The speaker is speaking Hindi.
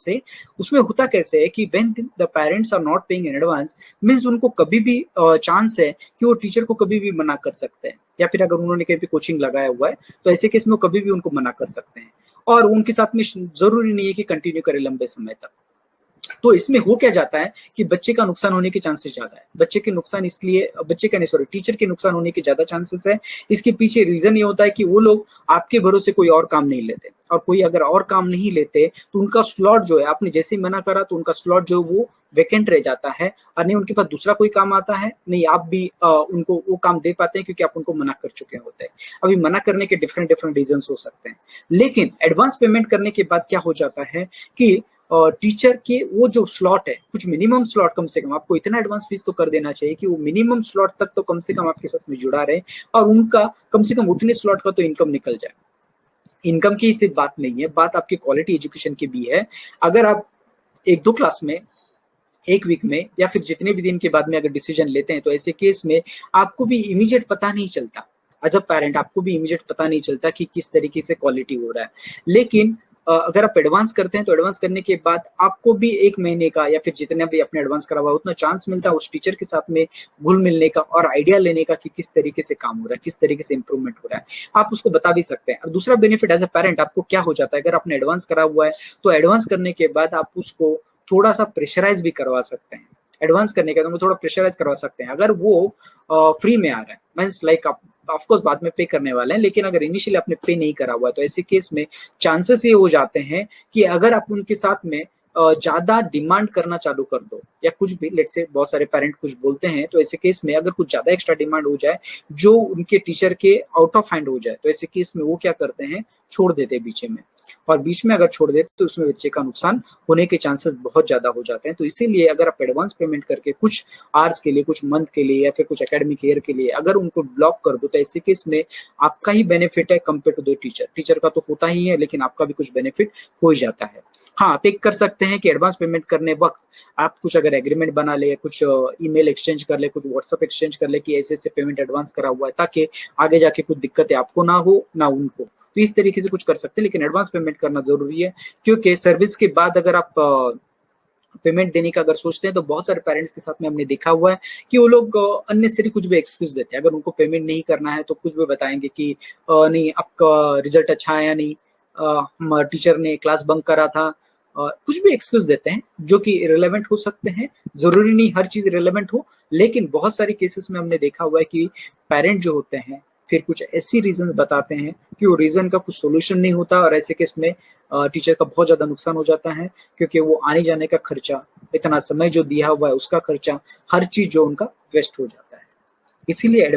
से, उसमें होता कैसे है कि when the parents are not paying in advance means उनको कभी भी चांस है कि वो टीचर को कभी भी मना कर सकते हैं, या फिर अगर उन्होंने कहीं पे कोचिंग लगाया हुआ है तो ऐसे केस में कभी भी उनको मना कर सकते हैं, और उनके साथ में जरूरी नहीं है कि कंटिन्यू करे लंबे समय तक। तो इसमें हो क्या जाता है कि बच्चे का नुकसान होने के चांसेस ज्यादा है। बच्चे के नुकसान इसलिए, बच्चे का नहीं सॉरी टीचर के नुकसान होने के ज्यादा चांसेस है। इसके पीछे रीजन ये होता है कि वो लोग आपके भरोसे कोई और काम नहीं लेते, और कोई अगर और काम नहीं लेते तो उनका स्लॉट जो है, आपने जैसे ही मना करा तो उनका स्लॉट जो वो वैकेंट रह जाता है, और नहीं उनके पास दूसरा कोई काम आता है, नहीं आप भी उनको वो काम दे पाते हैं क्योंकि आप उनको मना कर चुके होते हैं। अभी मना करने के डिफरेंट डिफरेंट रीजन हो सकते हैं, लेकिन एडवांस पेमेंट करने के बाद क्या हो जाता है कि टीचर के वो जो स्लॉट है, कुछ मिनिमम स्लॉट, कम से कम आपको इतना एडवांस फीस तो कर देना चाहिए कि वो मिनिमम स्लॉट तक तो कम से कम आपके साथ में जुड़ा रहे, और उनका कम से कम उतने स्लॉट का तो इनकम निकल जाए। इनकम की सिर्फ बात नहीं है, बात आपकी क्वालिटी एजुकेशन की भी है। अगर आप एक दो क्लास में, एक वीक में, या फिर जितने भी दिन के बाद में अगर डिसीजन लेते हैं, तो ऐसे केस में आपको भी इमीडिएट पता नहीं चलता, एज अ पेरेंट आपको भी इमीडिएट पता नहीं चलता कि किस तरीके से क्वालिटी हो रहा है। लेकिन अगर आप एडवांस करते हैं तो एडवांस करने के बाद आपको भी एक महीने का या फिर जितना भी आपने एडवांस करा हुआ उतना चांस मिलता है उस टीचर के साथ में घुल मिलने का और आइडिया लेने का कि किस तरीके से काम हो रहा है, किस तरीके से इंप्रूवमेंट हो रहा है, आप उसको बता भी सकते हैं। और दूसरा बेनिफिट एज अ पेरेंट आपको क्या हो जाता है, अगर आपने एडवांस करा हुआ है तो एडवांस करने के बाद आप उसको थोड़ा सा प्रेशराइज भी करवा सकते हैं। एडवांस करने के बाद थोड़ा प्रेशराइज करवा सकते हैं। अगर वो फ्री में आ रहा है, मींस लाइक आप ऑफकोर्स बाद में पे करने वाले हैं, लेकिन अगर इनिशियली आपने पे नहीं करा हुआ है तो ऐसे केस में चांसेस ये हो जाते हैं कि अगर आप उनके साथ में ज्यादा डिमांड करना चालू कर दो, या कुछ भी लेट्स से बहुत सारे पेरेंट कुछ बोलते हैं, तो ऐसे केस में अगर कुछ ज्यादा एक्स्ट्रा डिमांड हो जाए जो उनके टीचर के आउट ऑफ हैंड हो जाए, तो ऐसे केस में वो क्या करते हैं, छोड़ देते हैं बीच में। और बीच में अगर छोड़ देते तो उसमें बच्चे का नुकसान होने के चांसेस बहुत ज्यादा हो जाते हैं। तो इसीलिए अगर आप एडवांस पेमेंट करके कुछ आवर्स के लिए, कुछ मंथ के लिए, या फिर कुछ एकेडमिक ईयर के लिए अगर उनको ब्लॉक कर दो, तो ऐसे केस में आपका ही बेनिफिट है compare to the teacher. Teacher का तो होता ही है, लेकिन आपका भी कुछ बेनिफिट हो ही जाता है। हाँ, आप एक कर सकते हैं कि एडवांस पेमेंट करने वक्त आप कुछ अगर एग्रीमेंट बना ले, कुछ ईमेल एक्सचेंज कर ले, कुछ व्हाट्सएप एक्सचेंज कर ले कि ऐसे ऐसे पेमेंट एडवांस करा हुआ है, ताकि आगे जाके कुछ दिक्कतें आपको ना हो ना उनको। तो इस तरीके से कुछ कर सकते हैं, लेकिन एडवांस पेमेंट करना जरूरी है, क्योंकि सर्विस के बाद अगर आप पेमेंट देने का अगर सोचते हैं तो बहुत सारे पेरेंट्स के साथ में हमने देखा हुआ है कि वो लोग अननेसेसरी कुछ भी एक्सक्यूज देते हैं। अगर उनको पेमेंट नहीं करना है तो कुछ भी बताएंगे कि नहीं आपका रिजल्ट अच्छा आया नहीं, टीचर ने क्लास बंक करा था, कुछ भी एक्सक्यूज देते हैं जो कि रिलेवेंट हो सकते हैं। जरूरी नहीं हर चीज रिलेवेंट हो, लेकिन बहुत सारे केसेस में हमने देखा हुआ है कि पेरेंट जो होते हैं फिर कुछ ऐसी रीजन बताते हैं कि वो रीजन का कुछ सोल्यूशन नहीं होता, और ऐसे केस में टीचर का बहुत ज्यादा नुकसान हो जाता है, क्योंकि वो आने जाने का खर्चा, इतना समय जो दिया हुआ है उसका खर्चा, हर चीज जो उनका वेस्ट हो जाता है। इसीलिए